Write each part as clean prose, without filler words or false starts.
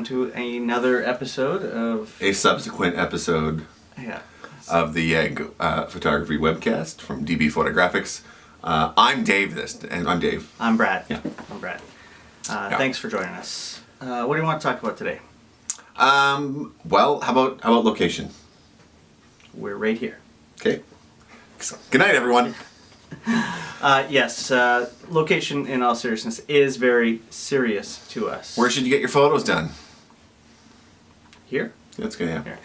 to another episode of... A subsequent episode of the YEG Photography Webcast from DB Photographics. I'm Dave, I'm Dave. I'm Brad. Yeah. I'm Brad. Thanks for joining us. What do you want to talk about today? Well, how about location? We're right here. Okay. Good night, everyone. Yes, location, in all seriousness, is very serious to us. Where should you get your photos done? Here? That's good, yeah. Here.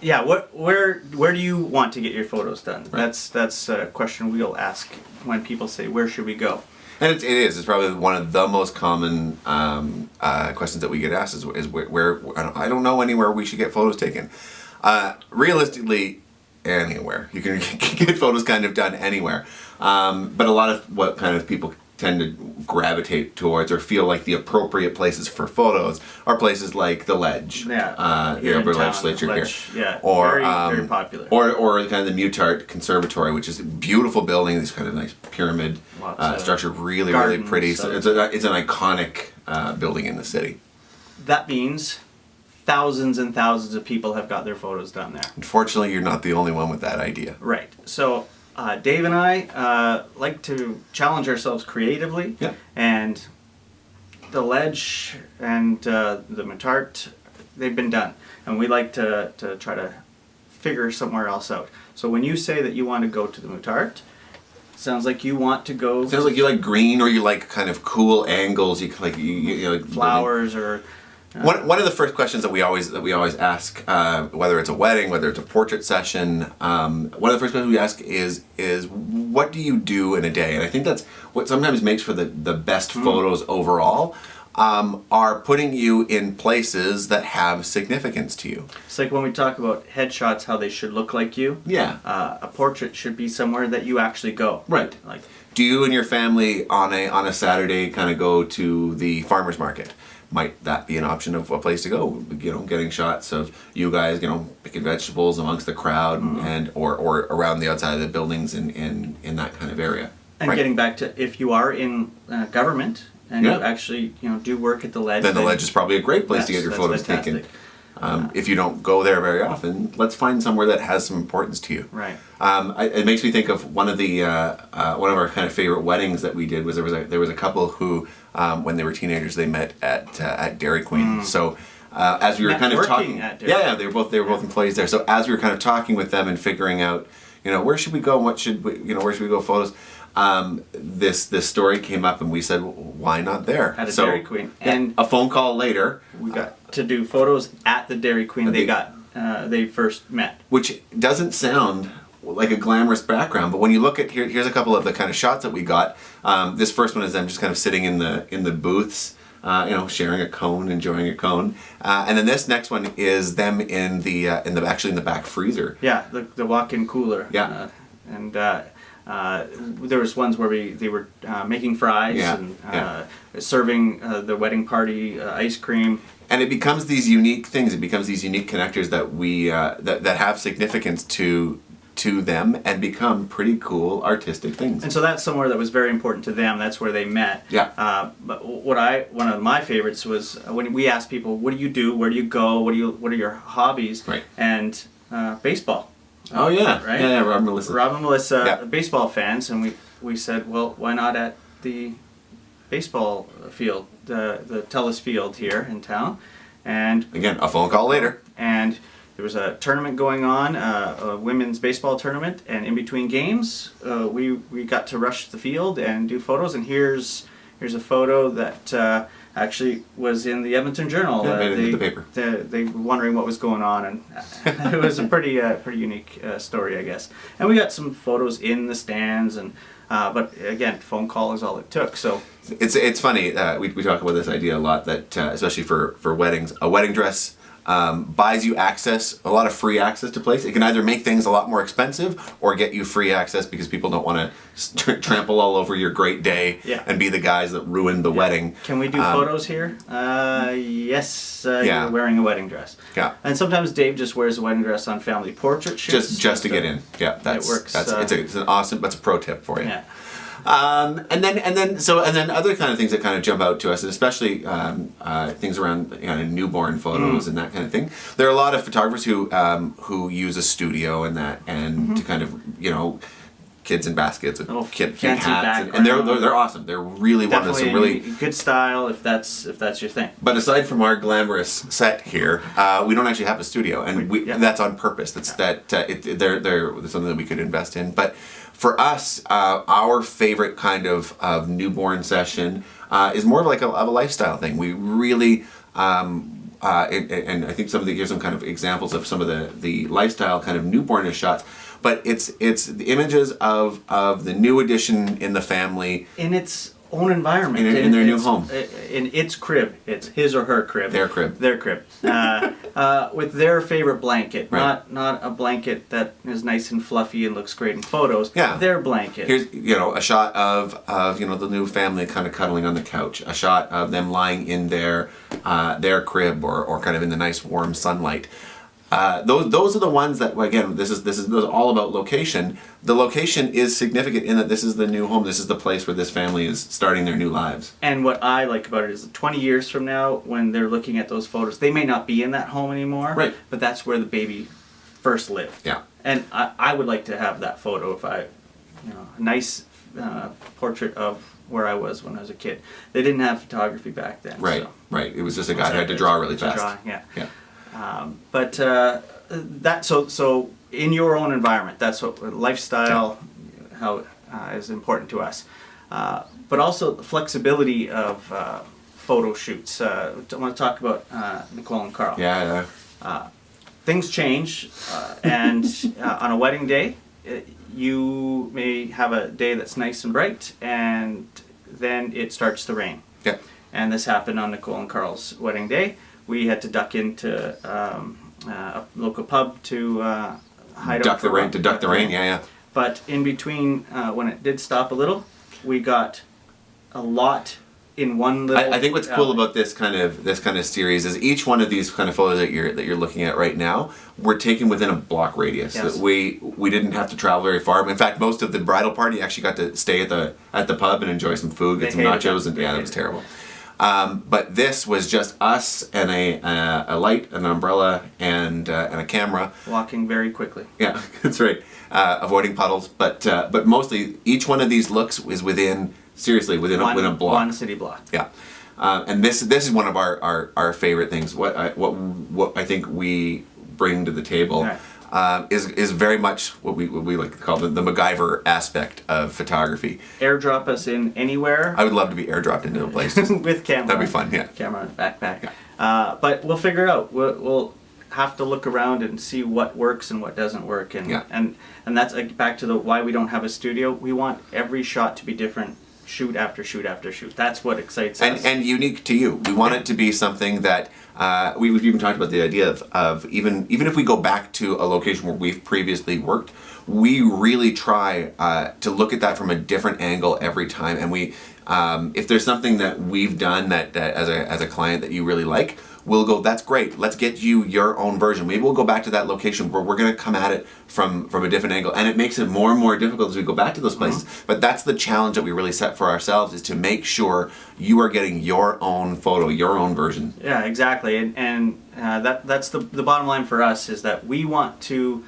Yeah, where do you want to get your photos done? Right. That's a question we'll ask when people say, where should we go? And it is. It's probably one of the most common questions that we get asked is where I don't know anywhere we should get photos taken. Realistically, anywhere. You can get photos kind of done anywhere. But a lot of what kind of people tend to gravitate towards or feel like the appropriate places for photos are places like the Ledge, the Alberta Legislature here, yeah, or very popular, or kind of the Mutart Conservatory, which is a beautiful building, this kind of nice pyramid structure, really pretty. So it's an iconic building in the city. That means thousands and thousands of people have got their photos done there. Unfortunately, you're not the only one with that idea. Right. So Dave and I like to challenge ourselves creatively, and the Ledge and the Mutart, they've been done, and we like to try to figure somewhere else out. So when you say that you want to go to the Mutart, sounds like you want to go. Sounds like you like green, or you like kind of cool angles. You like like flowers or. One of the first questions that we always ask, whether it's a wedding, whether it's a portrait session, one of the first questions we ask is what do you do in a day? And I think that's what sometimes makes for the best photos overall, are putting you in places that have significance to you. It's like when we talk about headshots, how they should look like you. Yeah. A portrait should be somewhere that you actually go. Right. Like, do you and your family on a Saturday kind of go to the farmer's market? Might that be an option of a place to go? Getting shots of you guys, picking vegetables amongst the crowd or around the outside of the buildings in that kind of area. And getting back to, if you are in government and you actually do work at the Ledge, then the Ledge is probably a great place to get your photos taken. If you don't go there very often, let's find somewhere that has some importance to you. Right. It makes me think of one of our kind of favorite weddings that we did. Was there was a couple who, when they were teenagers, they met at Dairy Queen. So as we were kind of talking, they were both employees there. So as we were kind of talking with them and figuring out, where should we go and where should we go photos. This story came up and we said, well, why not there? At a Dairy Queen. And a phone call later, we got to do photos at the Dairy Queen. They first met. Which doesn't sound like a glamorous background, but when you look at here's a couple of the kind of shots that we got. This first one is them just kind of sitting in the booths, sharing a cone, enjoying a cone, and then this next one is them in the back freezer. Yeah, the walk-in cooler. Yeah, there was ones where they were making fries and serving the wedding party ice cream. And it becomes these unique things. It becomes these unique connectors that we that have significance to them and become pretty cool artistic things. And so that's somewhere that was very important to them. That's where they met. Yeah. But one of my favorites was when we asked people, "What do you do? Where do you go? What are your hobbies?" Right. And baseball. Oh yeah. Right. Yeah. Rob and Melissa. Baseball fans, and we said, well, why not at the baseball field, the Telus Field here in town, and again a phone call later, and there was a tournament going on, a women's baseball tournament, and in between games, we got to rush the field and do photos. And here's a photo that actually was in the Edmonton Journal. Made it into the paper. They were wondering what was going on, and it was a pretty unique story, I guess. And we got some photos in the stands, and but again, phone call is all it took. So it's funny. We talk about this idea a lot that especially for weddings, a wedding dress buys you access, a lot of free access to places. It can either make things a lot more expensive or get you free access because people don't want to trample all over your great day and be the guys that ruined the wedding. Can we do photos here? Yes, you're wearing a wedding dress. Yeah. And sometimes Dave just wears a wedding dress on family portrait shoots. Just to get in. Yeah, that works. It's an awesome, that's a pro tip for you. Yeah. And then other kind of things that kind of jump out to us, and especially things around newborn photos and that kind of thing. There are a lot of photographers who use a studio and that, and to kind of kids in baskets with cute hats, and they're awesome. They're really one of some really good style if that's your thing. But aside from our glamorous set here, we don't actually have a studio, and that's on purpose. That's they're something that we could invest in. But for us, our favorite kind of newborn session is more of like a lifestyle thing. We really. And I think here's some kind of examples of some of the lifestyle kind of newbornish shots. But it's the images of the new addition in the family in its own environment, in their new home, in its crib. It's his or her crib. Their crib. With their favorite blanket, right. not a blanket that is nice and fluffy and looks great in photos. Yeah. Their blanket. Here's a shot of the new family kind of cuddling on the couch. A shot of them lying in their crib or kind of in the nice warm sunlight. Those are the ones that, again, this is all about location. The location is significant in that this is the new home. This is the place where this family is starting their new lives. And what I like about it is 20 years from now, when they're looking at those photos, they may not be in that home anymore. Right. But that's where the baby first lived. Yeah. And I would like to have that photo if a nice portrait of where I was when I was a kid. They didn't have photography back then. Right. So. Right. It was just a guy who had to draw really fast. Yeah. Yeah. So in your own environment, that's what lifestyle how is important to us. But also the flexibility of photo shoots. I want to talk about Nicole and Carl. Yeah. Things change, and on a wedding day, you may have a day that's nice and bright, and then it starts to rain. Yeah. And this happened on Nicole and Carl's wedding day. We had to duck into a local pub to hide out. Duck the rain. Yeah. But in between, when it did stop a little, we got a lot in one little. I think what's cool about this kind of series is each one of these kind of photos that you're looking at right now were taken within a block radius. Yes. We didn't have to travel very far. In fact, most of the bridal party actually got to stay at the pub and enjoy some food, get some nachos, and that was terrible. But this was just us and a light, an umbrella, and a camera. Walking very quickly. Yeah, that's right. Avoiding puddles, but mostly each one of these looks is within a block. One city block. Yeah, and this is one of our favorite things. What I think we bring to the table. Right. Is very much what we like to call the MacGyver aspect of photography. Airdrop us in anywhere. I would love to be airdropped into a place. With camera. That'd be fun, yeah. Camera, backpack. Yeah. But we'll figure it out. We'll have to look around and see what works and what doesn't work. And that's back to why we don't have a studio. We want every shot to be different. Shoot after shoot after shoot. That's what excites us. And unique to you. We want it to be something that we've even talked about the idea of even if we go back to a location where we've previously worked, we really try to look at that from a different angle every time. And we, if there's something that we've done that as a client that you really like, we'll go, that's great, let's get you your own version. Maybe we'll go back to that location where we're going to come at it from a different angle, and it makes it more and more difficult as we go back to those places. But that's the challenge that we really set for ourselves, is to make sure you are getting your own photo, your own version. Yeah, exactly. And that's the bottom line for us, is that we want to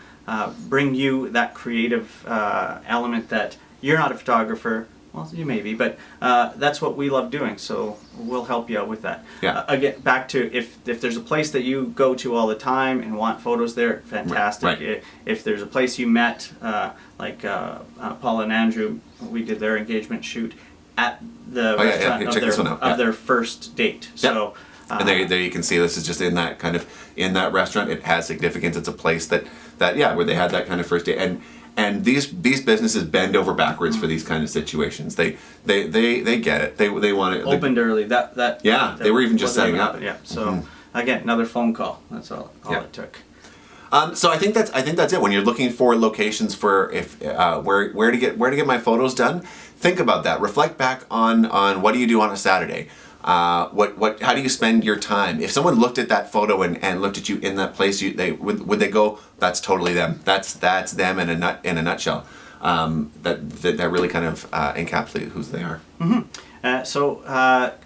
bring you that creative element that you're not a photographer. Well, you may be, but that's what we love doing, so we'll help you out with that. Yeah. Again, back to if there's a place that you go to all the time and want photos there, fantastic. Right. If there's a place you met, like Paul and Andrew, we did their engagement shoot at the restaurant of their first date. Yep. So. And there you can see this is just in that restaurant. It has significance. It's a place that where they had that kind of first date. And these businesses bend over backwards for these kind of situations. They get it. They want it. Opened early. They were even just setting up. Yeah. So again, another phone call. That's all it took. So I think that's it. When you're looking for locations for where to get my photos done, think about that. Reflect back on what do you do on a Saturday. How do you spend your time? If someone looked at that photo and looked at you in that place, would they go, that's totally them. That's them in a nutshell. that really kind of encapsulate who they are.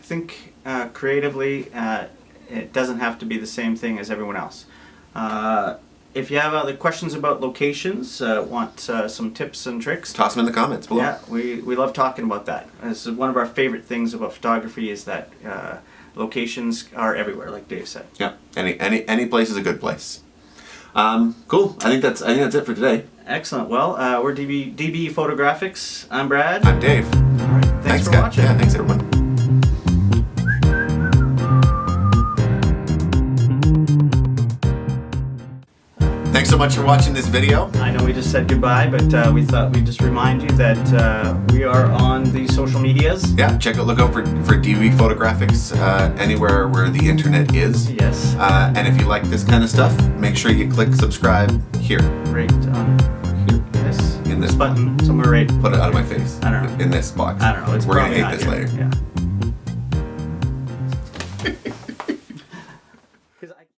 Think creatively. It doesn't have to be the same thing as everyone else. If you have other questions about locations, want some tips and tricks, toss them in the comments below. Yeah, we love talking about that. This is one of our favorite things about photography is that locations are everywhere, like Dave said. Yeah, any place is a good place. Cool. I think that's it for today. Excellent. Well, we're DB Photographics. I'm Brad. I'm Dave. All right. Thanks for watching. Yeah, thanks everyone. Thanks so much for watching this video. I know we just said goodbye, but we thought we'd just remind you that we are on the social medias. Yeah, look out for DB Photographics anywhere where the internet is. Yes. And if you like this kind of stuff, make sure you click subscribe here. Right on in this button somewhere right. Put it out of my face. I don't know. In this box. I don't know. It's We're gonna probably hate this not later. here. Yeah.